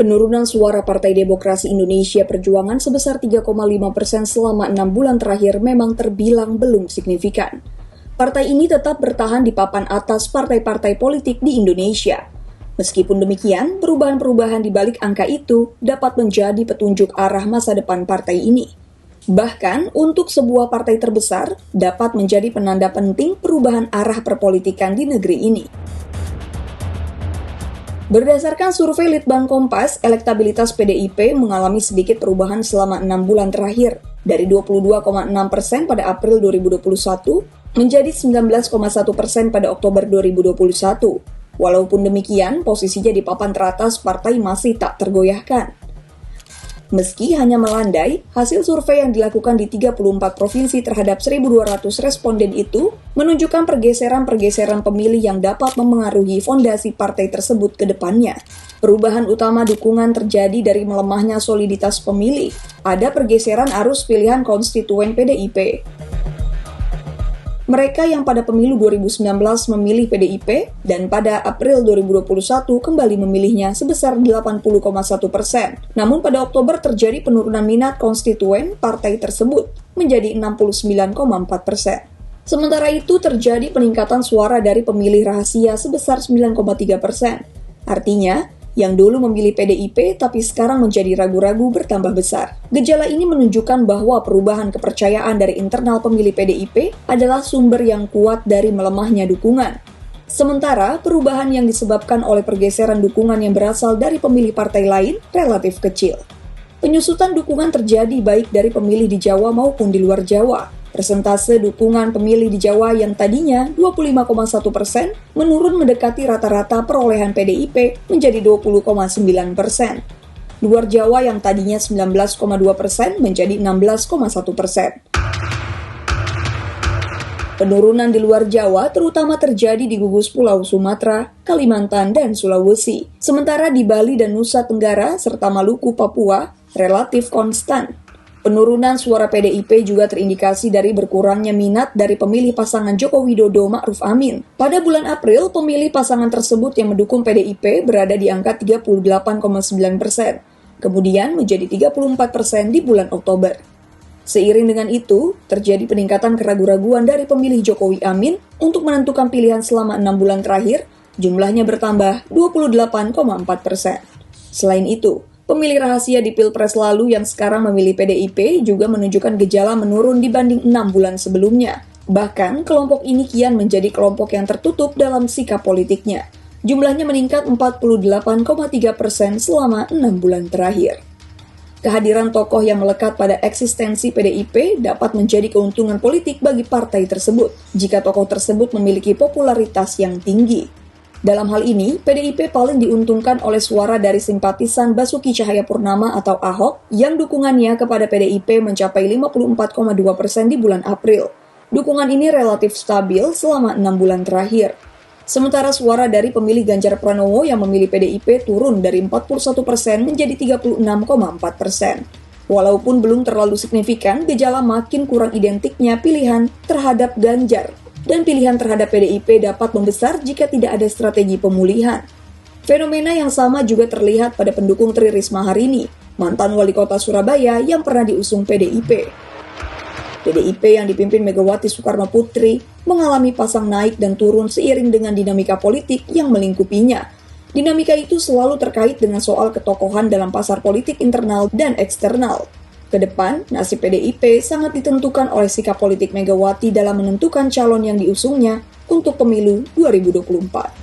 Penurunan suara Partai Demokrasi Indonesia Perjuangan sebesar 3,5% selama 6 bulan terakhir memang terbilang belum signifikan. Partai ini tetap bertahan di papan atas partai-partai politik di Indonesia. Meskipun demikian, perubahan-perubahan di balik angka itu dapat menjadi petunjuk arah masa depan partai ini. Bahkan, untuk sebuah partai terbesar, dapat menjadi penanda penting perubahan arah perpolitikan di negeri ini. Berdasarkan survei Litbang Kompas, elektabilitas PDIP mengalami sedikit perubahan selama 6 bulan terakhir, dari 22,6% pada April 2021 menjadi 19,1% pada Oktober 2021. Walaupun demikian, posisinya di papan teratas partai masih tak tergoyahkan. Meski hanya melandai, hasil survei yang dilakukan di 34 provinsi terhadap 1.200 responden itu menunjukkan pergeseran-pergeseran pemilih yang dapat memengaruhi fondasi partai tersebut ke depannya. Perubahan utama dukungan terjadi dari melemahnya soliditas pemilih. Ada pergeseran arus pilihan konstituen PDIP. Mereka yang pada pemilu 2019 memilih PDIP dan pada April 2021 kembali memilihnya sebesar 80,1%. Namun pada Oktober terjadi penurunan minat konstituen partai tersebut menjadi 69,4%. Sementara itu terjadi peningkatan suara dari pemilih rahasia sebesar 9,3%. Artinya, yang dulu memilih PDIP tapi sekarang menjadi ragu-ragu bertambah besar. Gejala ini menunjukkan bahwa perubahan kepercayaan dari internal pemilih PDIP adalah sumber yang kuat dari melemahnya dukungan. Sementara, perubahan yang disebabkan oleh pergeseran dukungan yang berasal dari pemilih partai lain relatif kecil. Penyusutan dukungan terjadi baik dari pemilih di Jawa maupun di luar Jawa. Persentase dukungan pemilih di Jawa yang tadinya 25,1% menurun mendekati rata-rata perolehan PDIP menjadi 20,9%. Luar Jawa yang tadinya 19,2% menjadi 16,1%. Penurunan di luar Jawa terutama terjadi di gugus Pulau Sumatera, Kalimantan, dan Sulawesi. Sementara di Bali dan Nusa Tenggara serta Maluku, Papua relatif konstan. Penurunan suara PDIP juga terindikasi dari berkurangnya minat dari pemilih pasangan Joko Widodo Ma'ruf Amin. Pada bulan April, pemilih pasangan tersebut yang mendukung PDIP berada di angka 38,9%, kemudian menjadi 34% di bulan Oktober. Seiring dengan itu, terjadi peningkatan keraguan-raguan dari pemilih Jokowi Amin untuk menentukan pilihan selama 6 bulan terakhir, jumlahnya bertambah 28,4%. Selain itu, pemilih rahasia di Pilpres lalu yang sekarang memilih PDIP juga menunjukkan gejala menurun dibanding 6 bulan sebelumnya. Bahkan, kelompok ini kian menjadi kelompok yang tertutup dalam sikap politiknya. Jumlahnya meningkat 48,3% selama 6 bulan terakhir. Kehadiran tokoh yang melekat pada eksistensi PDIP dapat menjadi keuntungan politik bagi partai tersebut, jika tokoh tersebut memiliki popularitas yang tinggi. Dalam hal ini, PDIP paling diuntungkan oleh suara dari simpatisan Basuki Cahayapurnama atau Ahok yang dukungannya kepada PDIP mencapai 54,2% di bulan April. Dukungan ini relatif stabil selama 6 bulan terakhir. Sementara suara dari pemilih Ganjar Pranowo yang memilih PDIP turun dari 41% menjadi 36,4%. Walaupun belum terlalu signifikan, gejala makin kurang identiknya pilihan terhadap Ganjar dan pilihan terhadap PDIP dapat membesar jika tidak ada strategi pemulihan. Fenomena yang sama juga terlihat pada pendukung Tri Risma hari ini, mantan wali kota Surabaya yang pernah diusung PDIP. PDIP yang dipimpin Megawati Soekarno Putri mengalami pasang naik dan turun seiring dengan dinamika politik yang melingkupinya. Dinamika itu selalu terkait dengan soal ketokohan dalam pasar politik internal dan eksternal. Kedepan, nasib PDIP sangat ditentukan oleh sikap politik Megawati dalam menentukan calon yang diusungnya untuk pemilu 2024.